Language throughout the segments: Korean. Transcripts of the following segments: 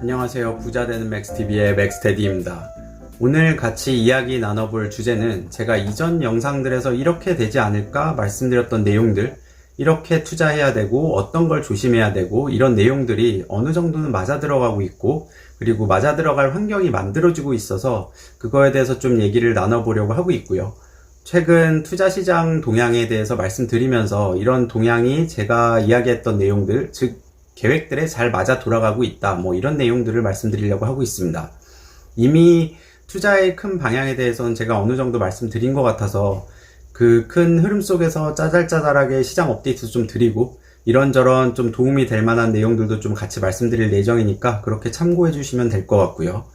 안녕하세요. 부자되는 맥스TV의 맥스테디입니다. 오늘 같이 이야기 나눠볼 주제는 제가 이전 영상들에서 이렇게 되지 않을까 말씀드렸던 내용들, 이렇게 투자해야 되고 어떤 걸 조심해야 되고 이런 내용들이 어느 정도는 맞아 들어가고 있고, 그리고 맞아 들어갈 환경이 만들어지고 있어서 그거에 대해서 좀 얘기를 나눠보려고 하고 있고요. 최근 투자시장 동향에 대해서 말씀드리면서 이런 동향이 제가 이야기했던 내용들, 즉 계획들에 잘 맞아 돌아가고 있다, 이런 내용들을 말씀드리려고 하고 있습니다. 이미 투자의 큰 방향에 대해서는 제가 어느 정도 말씀드린 것 같아서 그 큰 흐름 속에서 짜잘짜잘하게 시장 업데이트도 좀 드리고 이런저런 좀 도움이 될 만한 내용들도 좀 같이 말씀드릴 예정이니까 그렇게 참고해 주시면 될 것 같고요.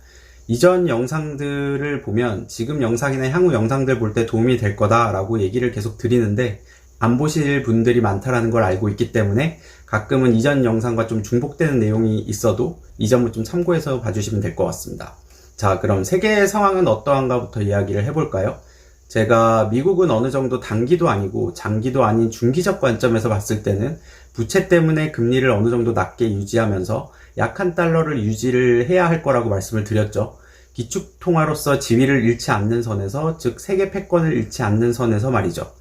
이전 영상들을 보면 지금 영상이나 향후 영상들 볼 때 도움이 될 거다라고 얘기를 계속 드리는데 안 보실 분들이 많다라는 걸 알고 있기 때문에 가끔은 이전 영상과 좀 중복되는 내용이 있어도 이 점을 좀 참고해서 봐주시면 될 것 같습니다. 자, 그럼 세계의 상황은 어떠한가부터 이야기를 해볼까요? 제가 미국은 어느 정도 단기도 아니고 장기도 아닌 중기적 관점에서 봤을 때는 부채 때문에 금리를 어느 정도 낮게 유지하면서 약한 달러를 유지를 해야 할 거라고 말씀을 드렸죠. 기축통화로서 지위를 잃지 않는 선에서, 즉 세계 패권을 잃지 않는 선에서 말이죠.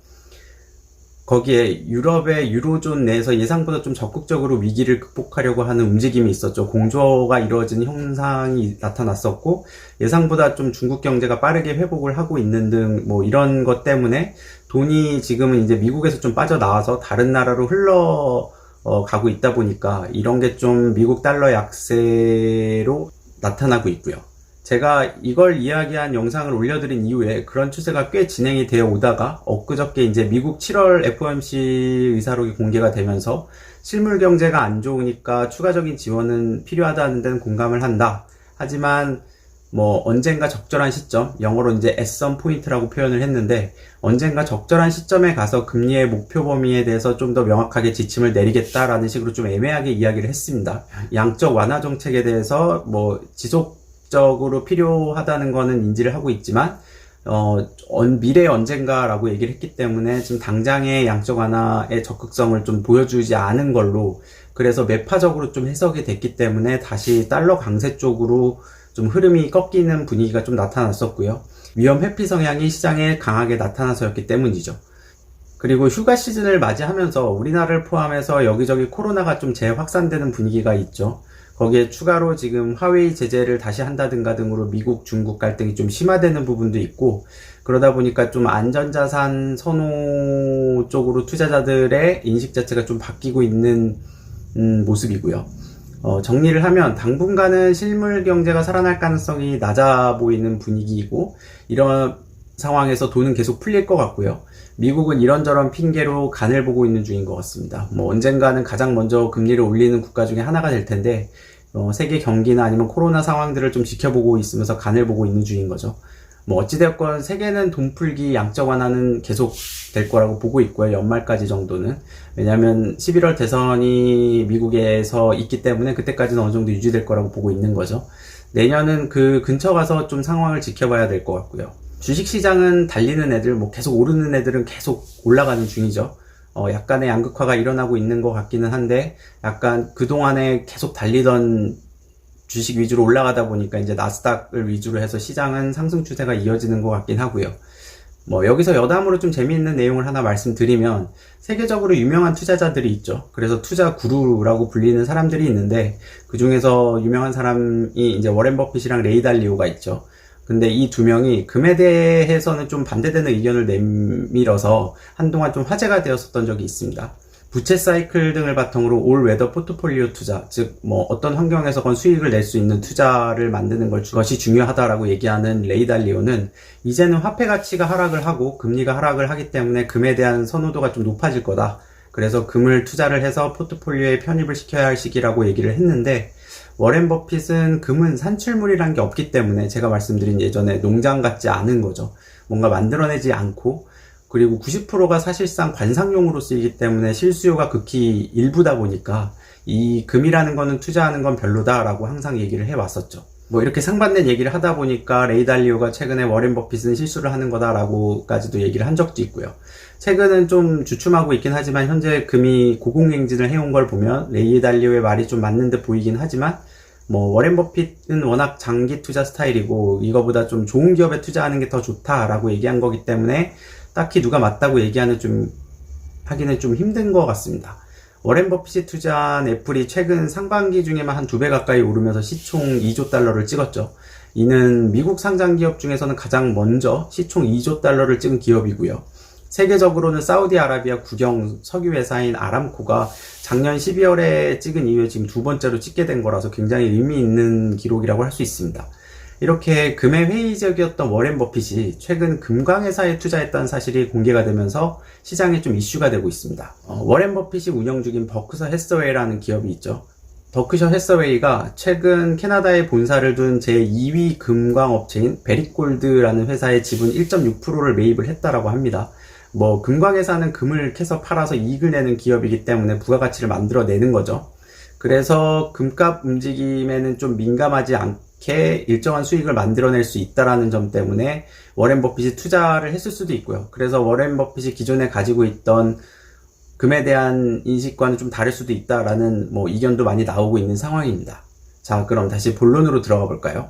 거기에 유럽의 유로존 내에서 예상보다 좀 적극적으로 위기를 극복하려고 하는 움직임이 있었죠. 공조가 이루어진 현상이 나타났었고, 예상보다 좀 중국 경제가 빠르게 회복을 하고 있는 등 이런 것 때문에 돈이 지금은 이제 미국에서 좀 빠져나와서 다른 나라로 흘러가고 있다 보니까 이런 게 좀 미국 달러 약세로 나타나고 있고요. 제가 이걸 이야기한 영상을 올려드린 이후에 그런 추세가 꽤 진행이 되어 오다가 엊그저께 이제 미국 7월 FOMC 의사록이 공개가 되면서 실물 경제가 안 좋으니까 추가적인 지원은 필요하다는 데는 공감을 한다. 하지만 언젠가 적절한 시점, 영어로 이제 at some point라고 표현을 했는데 언젠가 적절한 시점에 가서 금리의 목표 범위에 대해서 좀 더 명확하게 지침을 내리겠다라는 식으로 좀 애매하게 이야기를 했습니다. 양적 완화 정책에 대해서 지속적으로 필요하다는 거는 인지를 하고 있지만 미래 언젠가라고 얘기를 했기 때문에 지금 당장의 양적 완화의 적극성을 좀 보여주지 않은 걸로, 그래서 매파적으로 좀 해석이 됐기 때문에 다시 달러 강세 쪽으로 좀 흐름이 꺾이는 분위기가 좀 나타났었고요. 위험 회피 성향이 시장에 강하게 나타나서였기 때문이죠. 그리고 휴가 시즌을 맞이하면서 우리나라를 포함해서 여기저기 코로나가 좀 재확산되는 분위기가 있죠. 거기에 추가로 지금 화웨이 제재를 다시 한다든가 등으로 미국, 중국 갈등이 좀 심화되는 부분도 있고, 그러다 보니까 좀 안전자산 선호 쪽으로 투자자들의 인식 자체가 좀 바뀌고 있는 모습이고요. 정리를 하면 당분간은 실물 경제가 살아날 가능성이 낮아 보이는 분위기이고, 이런 상황에서 돈은 계속 풀릴 것 같고요. 미국은 이런저런 핑계로 간을 보고 있는 중인 것 같습니다. 언젠가는 가장 먼저 금리를 올리는 국가 중에 하나가 될 텐데, 세계 경기나 아니면 코로나 상황들을 좀 지켜보고 있으면서 간을 보고 있는 중인 거죠. 어찌되었건 세계는 돈 풀기, 양적 완화는 계속 될 거라고 보고 있고요. 연말까지 정도는. 왜냐하면 11월 대선이 미국에서 있기 때문에 그때까지는 어느 정도 유지될 거라고 보고 있는 거죠. 내년은 그 근처 가서 좀 상황을 지켜봐야 될 것 같고요. 주식시장은 달리는 애들, 계속 오르는 애들은 계속 올라가는 중이죠. 약간의 양극화가 일어나고 있는 것 같기는 한데, 약간 그동안에 계속 달리던 주식 위주로 올라가다 보니까 이제 나스닥을 위주로 해서 시장은 상승 추세가 이어지는 것 같긴 하고요. 여기서 여담으로 좀 재미있는 내용을 하나 말씀드리면, 세계적으로 유명한 투자자들이 있죠. 그래서 투자 구루라고 불리는 사람들이 있는데, 그 중에서 유명한 사람이 이제 워렌 버핏이랑 레이 달리오가 있죠. 근데 이 두 명이 금에 대해서는 좀 반대되는 의견을 내밀어서 한동안 좀 화제가 되었었던 적이 있습니다. 부채 사이클 등을 바탕으로 올 웨더 포트폴리오 투자, 즉 어떤 환경에서건 수익을 낼 수 있는 투자를 만드는 것이 중요하다라고 얘기하는 레이 달리오는 이제는 화폐 가치가 하락을 하고 금리가 하락을 하기 때문에 금에 대한 선호도가 좀 높아질 거다. 그래서 금을 투자를 해서 포트폴리오에 편입을 시켜야 할 시기라고 얘기를 했는데, 워렌 버핏은 금은 산출물이란 게 없기 때문에 제가 말씀드린 예전에 농장 같지 않은 거죠. 뭔가 만들어내지 않고, 그리고 90%가 사실상 관상용으로 쓰이기 때문에 실수요가 극히 일부다 보니까 이 금이라는 거는 투자하는 건 별로다라고 항상 얘기를 해왔었죠. 뭐 이렇게 상반된 얘기를 하다 보니까 레이 달리오가 최근에 워렌 버핏은 실수를 하는 거다라고까지도 얘기를 한 적도 있고요. 최근은 좀 주춤하고 있긴 하지만 현재 금이 고공행진을 해온 걸 보면 레이 달리오의 말이 좀 맞는 듯 보이긴 하지만 뭐 워렌 버핏은 워낙 장기 투자 스타일이고 이거보다 좀 좋은 기업에 투자하는 게 더 좋다라고 얘기한 거기 때문에 딱히 누가 맞다고 하기는 좀 힘든 것 같습니다. 워렌 버핏이 투자한 애플이 최근 상반기 중에만 한 2배 가까이 오르면서 시총 2조 달러를 찍었죠. 이는 미국 상장 기업 중에서는 가장 먼저 시총 2조 달러를 찍은 기업이고요. 세계적으로는 사우디아라비아 국영 석유 회사인 아람코가 작년 12월에 찍은 이후에 지금 2번째로 찍게 된 거라서 굉장히 의미 있는 기록이라고 할 수 있습니다. 이렇게 금에 회의적이었던 워렌 버핏이 최근 금광회사에 투자했다는 사실이 공개가 되면서 시장에 좀 이슈가 되고 있습니다. 워렌 버핏이 운영 중인 버크셔 해서웨이라는 기업이 있죠. 버크셔 해서웨이가 최근 캐나다에 본사를 둔 제2위 금광업체인 베릭골드라는 회사의 지분 1.6%를 매입을 했다라고 합니다. 뭐 금광회사는 금을 캐서 팔아서 이익을 내는 기업이기 때문에 부가가치를 만들어내는 거죠. 그래서 금값 움직임에는 좀 민감하지 않게 일정한 수익을 만들어낼 수 있다라는 점 때문에 워렌 버핏이 투자를 했을 수도 있고요. 그래서 워렌 버핏이 기존에 가지고 있던 금에 대한 인식과는 좀 다를 수도 있다라는 뭐 의견도 많이 나오고 있는 상황입니다. 자, 그럼 다시 본론으로 들어가 볼까요?